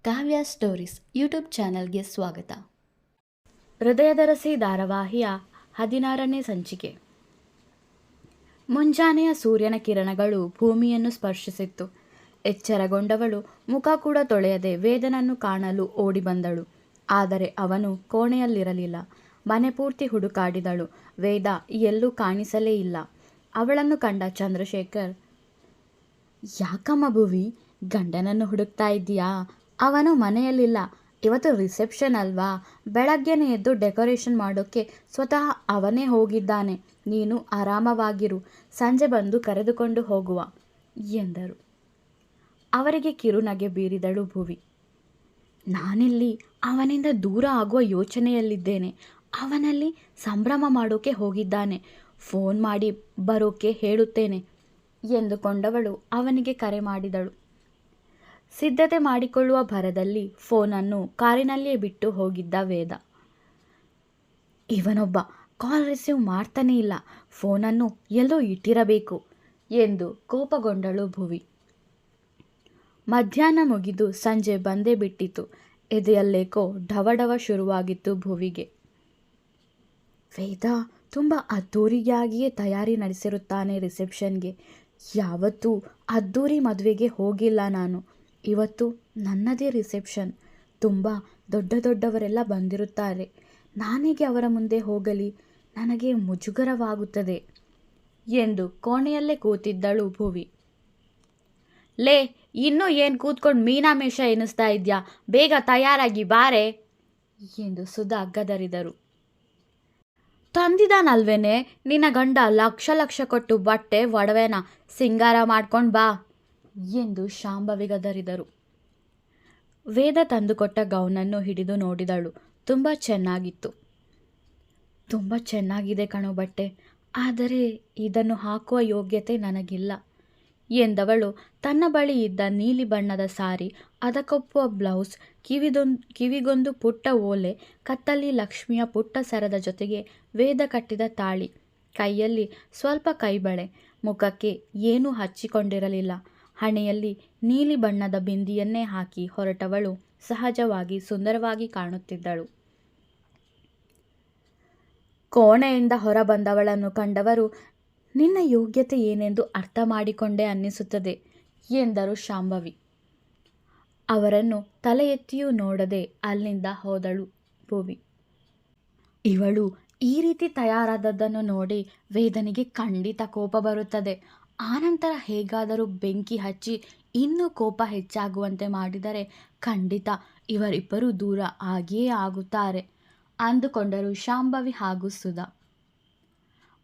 ಕಾವ್ಯ stories YouTube ಚಾನೆಲ್ಗೆ ಸ್ವಾಗತ. ಹೃದಯದರಸಿ ಧಾರಾವಾಹಿಯ 16ನೇ ಸಂಚಿಕೆ. ಮುಂಜಾನೆಯ ಸೂರ್ಯನ ಕಿರಣಗಳು ಭೂಮಿಯನ್ನು ಸ್ಪರ್ಶಿಸಿತ್ತು. ಎಚ್ಚರಗೊಂಡವಳು ಮುಖ ಕೂಡ ತೊಳೆಯದೆ ವೇದನನ್ನು ಕಾಣಲು ಓಡಿ ಬಂದಳು. ಆದರೆ ಅವನು ಕೋಣೆಯಲ್ಲಿರಲಿಲ್ಲ. ಮನೆ ಪೂರ್ತಿ ಹುಡುಕಾಡಿದಳು. ವೇದ ಎಲ್ಲೂ ಕಾಣಿಸಲೇ ಇಲ್ಲ. ಅವಳನ್ನು ಕಂಡ ಚಂದ್ರಶೇಖರ್, ಯಾಕಮ್ಮ ಭುವಿ, ಗಂಡನನ್ನು ಹುಡುಕ್ತಾ ಇದ್ದೀಯಾ? ಅವನು ಮನೆಯಲ್ಲಿಲ್ಲ. ಇವತ್ತು ರಿಸೆಪ್ಷನ್ ಅಲ್ವಾ? ಬೆಳಗ್ಗೆನೇ ಎದ್ದು ಡೆಕೋರೇಷನ್ ಮಾಡೋಕ್ಕೆ ಸ್ವತಃ ಅವನೇ ಹೋಗಿದ್ದಾನೆ. ನೀನು ಆರಾಮವಾಗಿರು, ಸಂಜೆ ಬಂದು ಕರೆದುಕೊಂಡು ಹೋಗುವ ಎಂದರು. ಅವರಿಗೆ ಕಿರುನಗೆ ಬೀರಿದಳು ಭುವಿ. ನಾನಿಲ್ಲಿ ಅವನಿಂದ ದೂರ ಆಗುವ ಯೋಚನೆಯಲ್ಲಿದ್ದೇನೆ. ಅವನಲ್ಲಿ ಸಂಭ್ರಮ ಮಾಡೋಕೆ ಹೋಗಿದ್ದಾನೆ. ಫೋನ್ ಮಾಡಿ ಬರೋಕೆ ಹೇಳುತ್ತೇನೆ ಎಂದುಕೊಂಡವಳು ಅವನಿಗೆ ಕರೆ ಮಾಡಿದಳು. ಸಿದ್ಧತೆ ಮಾಡಿಕೊಳ್ಳುವ ಭರದಲ್ಲಿ ಫೋನನ್ನು ಕಾರಿನಲ್ಲಿಯೇ ಬಿಟ್ಟು ಹೋಗಿದ್ದ ವೇದ. ಇವನೊಬ್ಬ ಕಾಲ್ ರಿಸೀವ್ ಮಾಡ್ತಾನೇ ಇಲ್ಲ, ಫೋನನ್ನು ಎಲ್ಲೋ ಇಟ್ಟಿರಬೇಕು ಎಂದು ಕೋಪಗೊಂಡಳು ಭುವಿ. ಮಧ್ಯಾಹ್ನ ಮುಗಿದು ಸಂಜೆ ಬಂದೇ ಬಿಟ್ಟಿತು. ಎದೆಯಲ್ಲೇಕೋ ಢವಢವ ಶುರುವಾಗಿತ್ತು ಭುವಿಗೆ. ವೇದ ತುಂಬ ಅದ್ದೂರಿಯಾಗಿಯೇ ತಯಾರಿ ನಡೆಸಿರುತ್ತಾನೆ ರಿಸೆಪ್ಷನ್ಗೆ. ಯಾವತ್ತೂ ಅದ್ದೂರಿ ಮದುವೆಗೆ ಹೋಗಿಲ್ಲ ನಾನು. ಇವತ್ತು ನನ್ನದೇ ರಿಸೆಪ್ಷನ್. ತುಂಬ ದೊಡ್ಡವರೆಲ್ಲ ಬಂದಿರುತ್ತಾರೆ. ನಾನೇಗೆ ಅವರ ಮುಂದೆ ಹೋಗಲಿ? ನನಗೆ ಮುಜುಗರವಾಗುತ್ತದೆ ಎಂದು ಕೋಣೆಯಲ್ಲೇ ಕೂತಿದ್ದಳು ಭುವಿ. ಲೇ, ಇನ್ನೂ ಏನು ಕೂತ್ಕೊಂಡು ಮೀನಾಮೇಷ ಎನಿಸ್ತಾ ಇದ್ಯಾ? ಬೇಗ ತಯಾರಾಗಿ ಬಾರೆ ಎಂದು ಸುಧಾ ಗದರಿದರು. ತಂದಿದಾನಲ್ವೇನೆ ನಿನ್ನ ಗಂಡ ಲಕ್ಷ ಕೊಟ್ಟು ಬಟ್ಟೆ ಒಡವೆನ, ಸಿಂಗಾರ ಮಾಡ್ಕೊಂಡು ಬಾ ಎಂದು ಶಾಂಭವಿ ಗದರಿದರು. ವೇದ ತಂದುಕೊಟ್ಟ ಗೌನನ್ನು ಹಿಡಿದು ನೋಡಿದಳು. ತುಂಬ ಚೆನ್ನಾಗಿತ್ತು. ತುಂಬ ಚೆನ್ನಾಗಿದೆ ಕಣೋ ಬಟ್ಟೆ, ಆದರೆ ಇದನ್ನು ಹಾಕುವ ಯೋಗ್ಯತೆ ನನಗಿಲ್ಲ ಎಂದವಳು ತನ್ನ ಬಳಿ ಇದ್ದ ನೀಲಿ ಬಣ್ಣದ ಸಾರಿ, ಅದಕ್ಕೊಪ್ಪುವ ಬ್ಲೌಸ್, ಕಿವಿಗೊಂದು ಪುಟ್ಟ ಓಲೆ, ಕತ್ತಲ್ಲಿ ಲಕ್ಷ್ಮಿಯ ಪುಟ್ಟ ಸರದ ಜೊತೆಗೆ ವೇದ ಕಟ್ಟಿದ ತಾಳಿ, ಕೈಯಲ್ಲಿ ಸ್ವಲ್ಪ ಕೈಬಳೆ, ಮುಖಕ್ಕೆ ಏನೂ ಹಚ್ಚಿಕೊಂಡಿರಲಿಲ್ಲ. ಹಣೆಯಲ್ಲಿ ನೀಲಿ ಬಣ್ಣದ ಬಿಂದಿಯನ್ನೇ ಹಾಕಿ ಹೊರಟವಳು ಸಹಜವಾಗಿ ಸುಂದರವಾಗಿ ಕಾಣುತ್ತಿದ್ದಳು. ಕೋಣೆಯಿಂದ ಹೊರಬಂದವಳನ್ನು ಕಂಡವರು, ನಿನ್ನ ಯೋಗ್ಯತೆ ಏನೆಂದು ಅರ್ಥ ಮಾಡಿಕೊಂಡೆ ಅನ್ನಿಸುತ್ತದೆ ಎಂದರು ಶಾಂಭವಿ. ಅವರನ್ನು ತಲೆ ಎತ್ತಿಯೂ ನೋಡದೆ ಅಲ್ಲಿಂದ ಹೋದಳು ಭುವಿ. ಇವಳು ಈ ರೀತಿ ತಯಾರಾದದ್ದನ್ನು ನೋಡಿ ವೇದನಿಗೆ ಖಂಡಿತ ಕೋಪ ಬರುತ್ತದೆ. ಆನಂತರ ಹೇಗಾದರೂ ಬೆಂಕಿ ಹಚ್ಚಿ ಇನ್ನೂ ಕೋಪ ಹೆಚ್ಚಾಗುವಂತೆ ಮಾಡಿದರೆ ಖಂಡಿತ ಇವರಿಬ್ಬರೂ ದೂರ ಆಗಿಯೇ ಆಗುತ್ತಾರೆ ಅಂದುಕೊಂಡರು ಶಾಂಭವಿ ಹಾಗೂ ಸುಧಾ.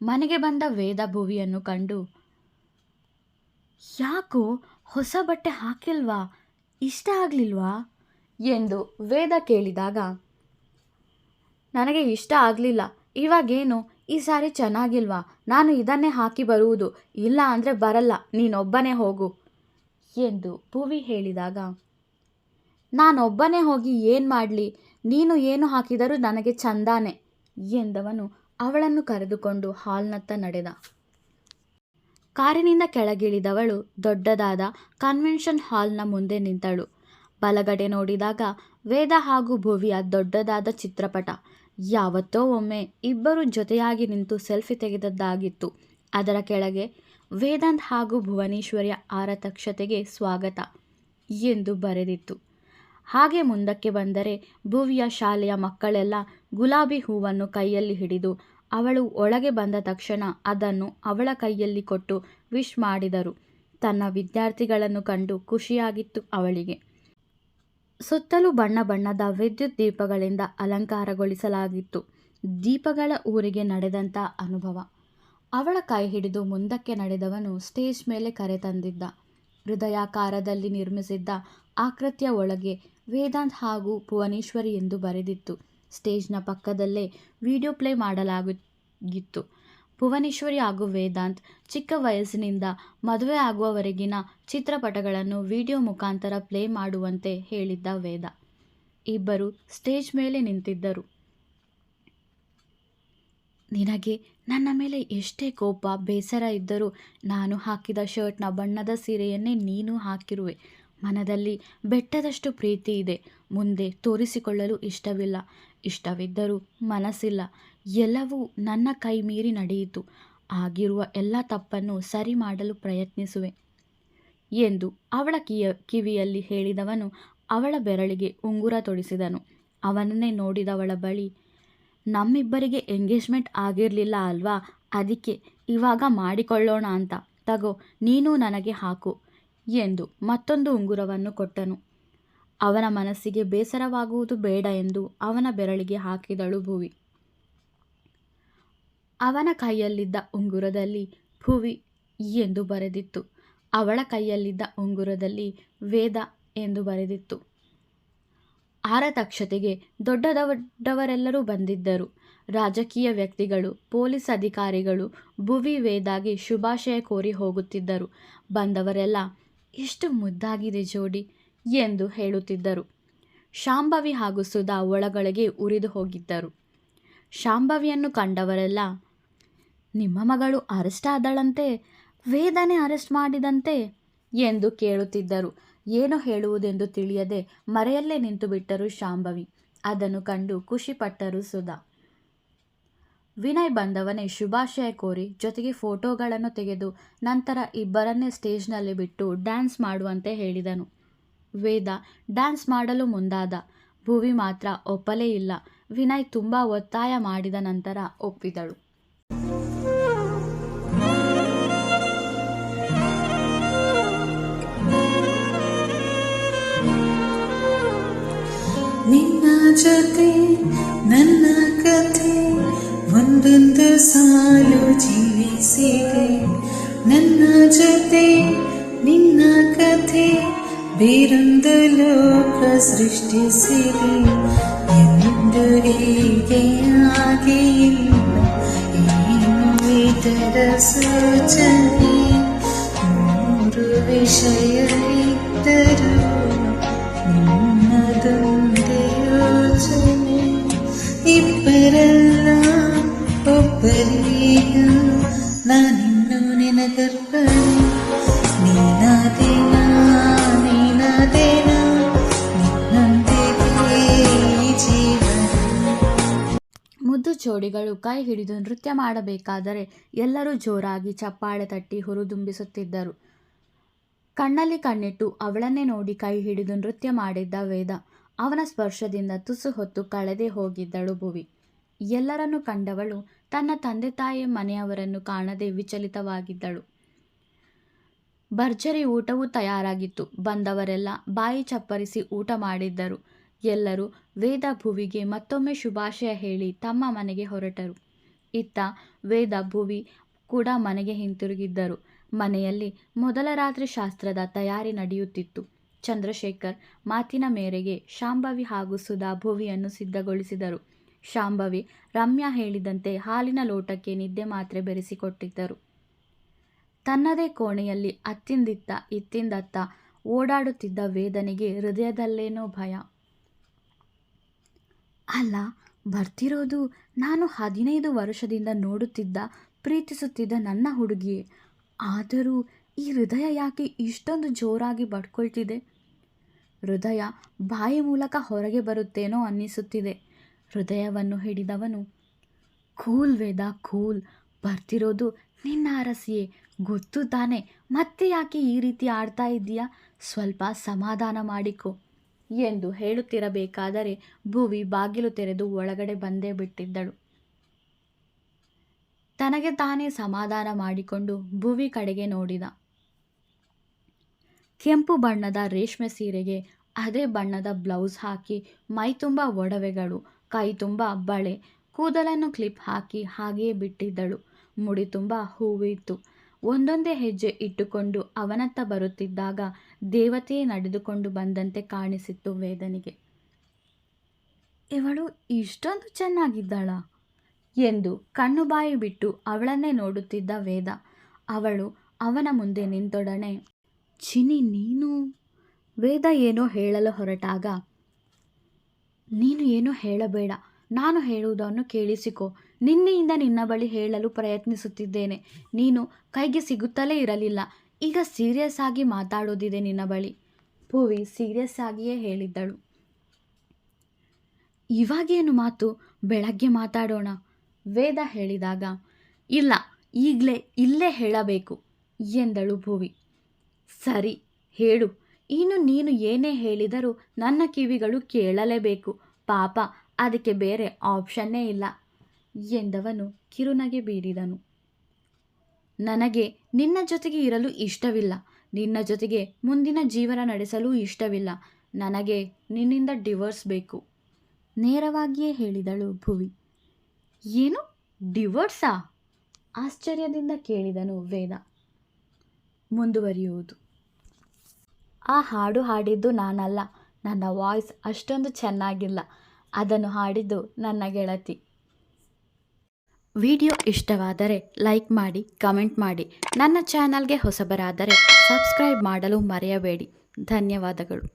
ಮನೆಗೆ ಬಂದ ವೇದ ಭುವಿಯನ್ನು ಕಂಡು, ಯಾಕೋ ಹೊಸ ಬಟ್ಟೆ ಹಾಕಿಲ್ವಾ? ಇಷ್ಟ ಆಗಲಿಲ್ವಾ ಎಂದು ವೇದ ಕೇಳಿದಾಗ, ನನಗೆ ಇಷ್ಟ ಆಗಲಿಲ್ಲ. ಇವಾಗೇನು, ಈ ಸಾರಿ ಚೆನ್ನಾಗಿಲ್ವಾ? ನಾನು ಇದನ್ನೇ ಹಾಕಿ ಬರುವುದು. ಇಲ್ಲ ಅಂದರೆ ಬರಲ್ಲ, ನೀನೊಬ್ಬನೇ ಹೋಗು ಎಂದು ಭುವಿ ಹೇಳಿದಾಗ, ನಾನೊಬ್ಬನೇ ಹೋಗಿ ಏನು ಮಾಡಲಿ? ನೀನು ಏನು ಹಾಕಿದರೂ ನನಗೆ ಚಂದಾನೆ ಎಂದವನು ಅವಳನ್ನು ಕರೆದುಕೊಂಡು ಹಾಲ್ನತ್ತ ನಡೆದ. ಕಾರಿನಿಂದ ಕೆಳಗಿಳಿದವಳು ದೊಡ್ಡದಾದ ಕನ್ವೆನ್ಷನ್ ಹಾಲ್ನ ಮುಂದೆ ನಿಂತಳು. ಬಲಗಡೆ ನೋಡಿದಾಗ ವೇದ ಹಾಗೂ ಭುವಿಯ ದೊಡ್ಡದಾದ ಚಿತ್ರಪಟ. ಯಾವತ್ತೋ ಒಮ್ಮೆ ಇಬ್ಬರು ಜೊತೆಯಾಗಿ ನಿಂತು ಸೆಲ್ಫಿ ತೆಗೆದದ್ದಾಗಿತ್ತು. ಅದರ ಕೆಳಗೆ ವೇದಾಂತ್ ಹಾಗೂ ಭುವನೇಶ್ವರಿಯ ಆರತಕ್ಷತೆಗೆ ಸ್ವಾಗತ ಎಂದು ಬರೆದಿತ್ತು. ಹಾಗೆ ಮುಂದಕ್ಕೆ ಬಂದರೆ ಭುವಿಯ ಶಾಲೆಯ ಮಕ್ಕಳೆಲ್ಲ ಗುಲಾಬಿ ಹೂವನ್ನು ಕೈಯಲ್ಲಿ ಹಿಡಿದು ಅವಳು ಒಳಗೆ ಬಂದ ತಕ್ಷಣ ಅದನ್ನು ಅವಳ ಕೈಯಲ್ಲಿ ಕೊಟ್ಟು ವಿಶ್ ಮಾಡಿದರು. ತನ್ನ ವಿದ್ಯಾರ್ಥಿಗಳನ್ನು ಕಂಡು ಖುಷಿಯಾಗಿತ್ತು ಅವಳಿಗೆ. ಸುತ್ತಲೂ ಬಣ್ಣ ಬಣ್ಣದ ವಿದ್ಯುತ್ ದೀಪಗಳಿಂದ ಅಲಂಕಾರಗೊಳಿಸಲಾಗಿತ್ತು. ದೀಪಗಳ ಊರಿಗೆ ನಡೆದಂಥ ಅನುಭವ. ಅವಳ ಕೈ ಹಿಡಿದು ಮುಂದಕ್ಕೆ ನಡೆದವನು ಸ್ಟೇಜ್ ಮೇಲೆ ಕರೆ ತಂದಿದ್ದ. ಹೃದಯಾಕಾರದಲ್ಲಿ ನಿರ್ಮಿಸಿದ್ದ ಆಕೃತಿಯ ಒಳಗೆ ವೇದಾಂತ್ ಹಾಗೂ ಭುವನೇಶ್ವರಿ ಎಂದು ಬರೆದಿತ್ತು. ಸ್ಟೇಜ್ನ ಪಕ್ಕದಲ್ಲೇ ವಿಡಿಯೋ ಪ್ಲೇ ಮಾಡಲಾಗಿತ್ತು. ಭುವನೇಶ್ವರಿ ಹಾಗೂ ವೇದಾಂತ್ ಚಿಕ್ಕ ವಯಸ್ಸಿನಿಂದ ಮದುವೆ ಆಗುವವರೆಗಿನ ಚಿತ್ರಪಟಗಳನ್ನು ವಿಡಿಯೋ ಮುಖಾಂತರ ಪ್ಲೇ ಮಾಡುವಂತೆ ಹೇಳಿದ್ದ ವೇದ. ಇಬ್ಬರು ಸ್ಟೇಜ್ ಮೇಲೆ ನಿಂತಿದ್ದರು. ನಿನಗೆ ನನ್ನ ಮೇಲೆ ಎಷ್ಟೇ ಕೋಪ ಬೇಸರ ಇದ್ದರೂ ನಾನು ಹಾಕಿದ ಶರ್ಟ್ನ ಬಣ್ಣದ ಸೀರೆಯನ್ನೇ ನೀನು ಹಾಕಿರುವೆ. ಮನದಲ್ಲಿ ಬೆಟ್ಟದಷ್ಟು ಪ್ರೀತಿ ಇದೆ. ಮುಂದೆ ತೋರಿಸಿಕೊಳ್ಳಲು ಇಷ್ಟವಿಲ್ಲ. ಇಷ್ಟವಿದ್ದರೂ ಮನಸ್ಸಿಲ್ಲ. ಎಲ್ಲವೂ ನನ್ನ ಕೈ ಮೀರಿ ನಡೆಯಿತು. ಆಗಿರುವ ಎಲ್ಲ ತಪ್ಪನ್ನು ಸರಿ ಮಾಡಲು ಪ್ರಯತ್ನಿಸುವೆ ಎಂದು ಅವಳ ಕಿವಿಯಲ್ಲಿ ಹೇಳಿದವನು ಅವಳ ಬೆರಳಿಗೆ ಉಂಗುರ ತೊಡಿಸಿದನು. ಅವನನ್ನೇ ನೋಡಿದವಳ ಬಳಿ, ನಮ್ಮಿಬ್ಬರಿಗೆ ಎಂಗೇಜ್ಮೆಂಟ್ ಆಗಿರಲಿಲ್ಲ ಅಲ್ವಾ, ಅದಕ್ಕೆ ಇವಾಗ ಮಾಡಿಕೊಳ್ಳೋಣ ಅಂತ. ತಗೋ, ನೀನು ನನಗೆ ಹಾಕು ಎಂದು ಮತ್ತೊಂದು ಉಂಗುರವನ್ನು ಕೊಟ್ಟನು. ಅವನ ಮನಸ್ಸಿಗೆ ಬೇಸರವಾಗುವುದು ಬೇಡ ಎಂದು ಅವನ ಬೆರಳಿಗೆ ಹಾಕಿದಳು ಭುವಿ. ಅವನ ಕೈಯಲ್ಲಿದ್ದ ಉಂಗುರದಲ್ಲಿ ಭುವಿ ಎಂದು ಬರೆದಿತ್ತು. ಅವಳ ಕೈಯಲ್ಲಿದ್ದ ಉಂಗುರದಲ್ಲಿ ವೇದ ಎಂದು ಬರೆದಿತ್ತು. ಆರತಕ್ಷತೆಗೆ ದೊಡ್ಡ ದೊಡ್ಡವರೆಲ್ಲರೂ ಬಂದಿದ್ದರು. ರಾಜಕೀಯ ವ್ಯಕ್ತಿಗಳು, ಪೊಲೀಸ್ ಅಧಿಕಾರಿಗಳು ಭುವಿ ವೇದಾಗೆ ಶುಭಾಶಯ ಕೋರಿ ಹೋಗುತ್ತಿದ್ದರು. ಬಂದವರೆಲ್ಲ, ಎಷ್ಟು ಮುದ್ದಾಗಿದೆ ಜೋಡಿ ಎಂದು ಹೇಳುತ್ತಿದ್ದರು. ಶಾಂಭವಿ ಹಾಗೂ ಸುಧಾ ಒಳಗೊಳಗೆ ಉರಿದು ಹೋಗಿದ್ದರು. ಶಾಂಭವಿಯನ್ನು ಕಂಡವರೆಲ್ಲ, ನಿಮ್ಮ ಮಗಳು ಅರೆಸ್ಟ್ ಆದಳಂತೆ, ವೇದನೆ ಅರೆಸ್ಟ್ ಮಾಡಿದಂತೆ ಎಂದು ಕೇಳುತ್ತಿದ್ದರು. ಏನು ಹೇಳುವುದೆಂದು ತಿಳಿಯದೆ ಮರೆಯಲ್ಲೇ ನಿಂತು ಬಿಟ್ಟರು ಶಾಂಭವಿ. ಅದನ್ನು ಕಂಡು ಖುಷಿಪಟ್ಟರು ಸುಧಾ. ವಿನಯ್ ಬಂದವನೇ ಶುಭಾಶಯ ಕೋರಿ ಜೊತೆಗೆ ಫೋಟೋಗಳನ್ನು ತೆಗೆದು ನಂತರ ಇಬ್ಬರನ್ನೇ ಸ್ಟೇಜ್ನಲ್ಲಿ ಬಿಟ್ಟು ಡ್ಯಾನ್ಸ್ ಮಾಡುವಂತೆ ಹೇಳಿದನು. ವೇದ ಡ್ಯಾನ್ಸ್ ಮಾಡಲು ಮುಂದಾದ. ಭುವಿ ಮಾತ್ರ ಒಪ್ಪಲೇ ಇಲ್ಲ. ವಿನಯ್ ತುಂಬ ಒತ್ತಾಯ ಮಾಡಿದ ನಂತರ ಒಪ್ಪಿದಳು. ನಿನ್ನ ಜೊತೆ ನನ್ನ ಕಥೆ ಒಂದೊಂದು ಸಾಲು ಜೀವಿಸಿದೆ. ನನ್ನ ಜೊತೆ ನಿನ್ನ ಕಥೆ ಬೇರೊಂದು ಲೋಕ ಸೃಷ್ಟಿಸಿದೆ. ಎಂದು ಹೀಗೆ ಆಗಿಲ್ಲ, ಏನು ಇದರ ಸೂಚನೆ? ಮೂರು ವಿಷಯ ಇದ್ದರೂ ನಿನ್ನದೊಂದೇ ಯೋಚನೆ. ಇಬ್ಬರಲ್ಲ ಒಬ್ಬರೀಗ ನಾನಿನ್ನು ನಿನಗರ್ಪಣೆ. ನೀನಾದೇನಾ ನೀನಾದೇನಾ ನಿನ್ನೊಂದಿಗೆ ಜೀವನ. ಮುದ್ದು ಜೋಡಿಗಳು ಕೈ ಹಿಡಿದು ನೃತ್ಯ ಮಾಡಬೇಕಾದರೆ ಎಲ್ಲರೂ ಜೋರಾಗಿ ಚಪ್ಪಾಳೆ ತಟ್ಟಿ ಹುರಿದುಂಬಿಸುತ್ತಿದ್ದರು. ಕಣ್ಣಲ್ಲಿ ಕಣ್ಣಿಟ್ಟು ಅವಳನ್ನೇ ನೋಡಿ ಕೈ ಹಿಡಿದು ನೃತ್ಯ ಮಾಡಿದ್ದ ವೇದ. ಅವನ ಸ್ಪರ್ಶದಿಂದ ತುಸು ಹೊತ್ತು ಕಳೆದೇ ಹೋಗಿದ್ದಳು ಭುವಿ. ಎಲ್ಲರನ್ನೂ ಕಂಡವಳು ತನ್ನ ತಂದೆ ತಾಯಿ ಮನೆಯವರನ್ನು ಕಾಣದೆ ವಿಚಲಿತವಾಗಿದ್ದಳು. ಭರ್ಜರಿ ಊಟವೂ ತಯಾರಾಗಿತ್ತು. ಬಂದವರೆಲ್ಲ ಬಾಯಿ ಚಪ್ಪರಿಸಿ ಊಟ ಮಾಡಿದ್ದರು. ಎಲ್ಲರೂ ವೇದ ಭುವಿಗೆ ಮತ್ತೊಮ್ಮೆ ಶುಭಾಶಯ ಹೇಳಿ ತಮ್ಮ ಮನೆಗೆ ಹೊರಟರು. ಇತ್ತ ವೇದ ಭುವಿ ಕೂಡ ಮನೆಗೆ ಹಿಂತಿರುಗಿದ್ದರು. ಮನೆಯಲ್ಲಿ ಮೊದಲ ರಾತ್ರಿ ಶಾಸ್ತ್ರದ ತಯಾರಿ ನಡೆಯುತ್ತಿತ್ತು. ಚಂದ್ರಶೇಖರ್ ಮಾತಿನ ಮೇರೆಗೆ ಶಾಂಭವಿ ಹಾಗೂ ಸುಧಾ ಭುವಿಯನ್ನು ಸಿದ್ಧಗೊಳಿಸಿದರು. ಶಾಂಭವಿ ರಮ್ಯಾ ಹೇಳಿದಂತೆ ಹಾಲಿನ ಲೋಟಕ್ಕೆ ನಿದ್ದೆ ಮಾತ್ರೆ ಬೆರೆಸಿಕೊಟ್ಟಿದ್ದರು. ತನ್ನದೇ ಕೋಣೆಯಲ್ಲಿ ಅತ್ತಿಂದಿತ್ತ ಇತ್ತಿಂದತ್ತ ಓಡಾಡುತ್ತಿದ್ದ ವೇದನಿಗೆ ಹೃದಯದಲ್ಲೇನೋ ಭಯ. ಅಲ್ಲ, ಬರ್ತಿರೋದು ನಾನು 15 ವರ್ಷದಿಂದ ನೋಡುತ್ತಿದ್ದ ಪ್ರೀತಿಸುತ್ತಿದ್ದ ನನ್ನ ಹುಡುಗಿಯೇ. ಆದರೂ ಈ ಹೃದಯ ಯಾಕೆ ಇಷ್ಟೊಂದು ಜೋರಾಗಿ ಬಡ್ಕೊಳ್ತಿದೆ? ಹೃದಯ ಬಾಯಿ ಮೂಲಕ ಹೊರಗೆ ಬರುತ್ತೇನೋ ಅನ್ನಿಸುತ್ತಿದೆ. ಹೃದಯವನ್ನು ಹಿಡಿದವನು, ಕೂಲ್ ವೇದ ಕೂಲ್, ಬರ್ತಿರೋದು ನಿನ್ನ ಅರಸಿಯೇ, ಗೊತ್ತು ತಾನೆ, ಮತ್ತೆ ಯಾಕೆ ಈ ರೀತಿ ಆಡ್ತಾ ಇದ್ದೀಯಾ? ಸ್ವಲ್ಪ ಸಮಾಧಾನ ಮಾಡಿಕೊ ಎಂದು ಹೇಳುತ್ತಿರಬೇಕಾದರೆ ಭುವಿ ಬಾಗಿಲು ತೆರೆದು ಒಳಗಡೆ ಬಂದೇ ಬಿಟ್ಟಿದ್ದಳು. ತನಗೆ ತಾನೇ ಸಮಾಧಾನ ಮಾಡಿಕೊಂಡು ಭುವಿ ಕಡೆಗೆ ನೋಡಿದ. ಕೆಂಪು ಬಣ್ಣದ ರೇಷ್ಮೆ ಸೀರೆಗೆ ಅದೇ ಬಣ್ಣದ ಬ್ಲೌಸ್ ಹಾಕಿ, ಮೈತುಂಬ ಒಡವೆಗಳು, ಕೈ ತುಂಬ ಬಳೆ, ಕೂದಲನ್ನು ಕ್ಲಿಪ್ ಹಾಕಿ ಹಾಗೆಯೇ ಬಿಟ್ಟಿದ್ದಳು. ಮುಡಿ ತುಂಬ ಹೂವು ಇತ್ತು. ಒಂದೊಂದೇ ಹೆಜ್ಜೆ ಇಟ್ಟುಕೊಂಡು ಅವನತ್ತ ಬರುತ್ತಿದ್ದಾಗ ದೇವತೆಯೇ ನಡೆದುಕೊಂಡು ಬಂದಂತೆ ಕಾಣಿಸಿತ್ತು ವೇದನಿಗೆ. ಇವಳು ಇಷ್ಟೊಂದು ಚೆನ್ನಾಗಿದ್ದಾಳ ಎಂದು ಕಣ್ಣು ಬಾಯಿ ಬಿಟ್ಟು ಅವಳನ್ನೇ ನೋಡುತ್ತಿದ್ದ ವೇದ. ಅವಳು ಅವನ ಮುಂದೆ ನಿಂತೊಡನೆ, ಚಿನಿ ನೀನು... ವೇದ ಏನೋ ಹೇಳಲು ಹೊರಟಾಗ, ನೀನು ಏನೂ ಹೇಳಬೇಡ, ನಾನು ಹೇಳುವುದನ್ನು ಕೇಳಿಸಿಕೊ. ನಿನ್ನೆಯಿಂದ ನಿನ್ನ ಬಳಿ ಹೇಳಲು ಪ್ರಯತ್ನಿಸುತ್ತಿದ್ದೇನೆ. ನೀನು ಕೈಗೆ ಸಿಗುತ್ತಲೇ ಇರಲಿಲ್ಲ. ಈಗ ಸೀರಿಯಸ್ ಆಗಿ ಮಾತಾಡೋದಿದೆ ನಿನ್ನ ಬಳಿ. ಭುವಿ ಸೀರಿಯಸ್ ಆಗಿಯೇ ಹೇಳಿದ್ದಳು. ಇವಾಗೇನು ಮಾತು, ಬೆಳಗ್ಗೆ ಮಾತಾಡೋಣ, ವೇದ ಹೇಳಿದಾಗ, ಇಲ್ಲ ಈಗಲೇ ಇಲ್ಲೇ ಹೇಳಬೇಕು ಎಂದಳು ಭುವಿ. ಸರಿ ಹೇಳು, ಇನ್ನು ನೀನು ಏನೇ ಹೇಳಿದರೂ ನನ್ನ ಕಿವಿಗಳು ಕೇಳಲೇಬೇಕು, ಪಾಪ ಅದಕ್ಕೆ ಬೇರೆ ಆಪ್ಷನ್ನೇ ಇಲ್ಲ ಎಂದವನು ಕಿರುನಗೆ ಬೀರಿದನು. ನನಗೆ ನಿನ್ನ ಜೊತೆಗೆ ಇರಲು ಇಷ್ಟವಿಲ್ಲ, ನಿನ್ನ ಜೊತೆಗೆ ಮುಂದಿನ ಜೀವನ ನಡೆಸಲು ಇಷ್ಟವಿಲ್ಲ, ನನಗೆ ನಿನ್ನಿಂದ ಡಿವೋರ್ಸ್ ಬೇಕು, ನೇರವಾಗಿಯೇ ಹೇಳಿದಳು ಭುವಿ. ಏನು, ಡಿವೋರ್ಸಾ? ಆಶ್ಚರ್ಯದಿಂದ ಕೇಳಿದನು ವೇದ. ಮುಂದುವರಿಯುವುದು. ಆ ಹಾಡು ಹಾಡಿದ್ದು ನಾನಲ್ಲ, ನನ್ನ ವಾಯ್ಸ್ ಅಷ್ಟೊಂದು ಚೆನ್ನಾಗಿಲ್ಲ, ಅದನ್ನು ಹಾಡಿದ್ದು ನನ್ನ ಗೆಳತಿ. ವಿಡಿಯೋ ಇಷ್ಟವಾದರೆ ಲೈಕ್ ಮಾಡಿ, ಕಮೆಂಟ್ ಮಾಡಿ. ನನ್ನ ಚಾನಲ್ಗೆ ಹೊಸಬರಾದರೆ ಸಬ್ಸ್ಕ್ರೈಬ್ ಮಾಡಲು ಮರೆಯಬೇಡಿ. ಧನ್ಯವಾದಗಳು.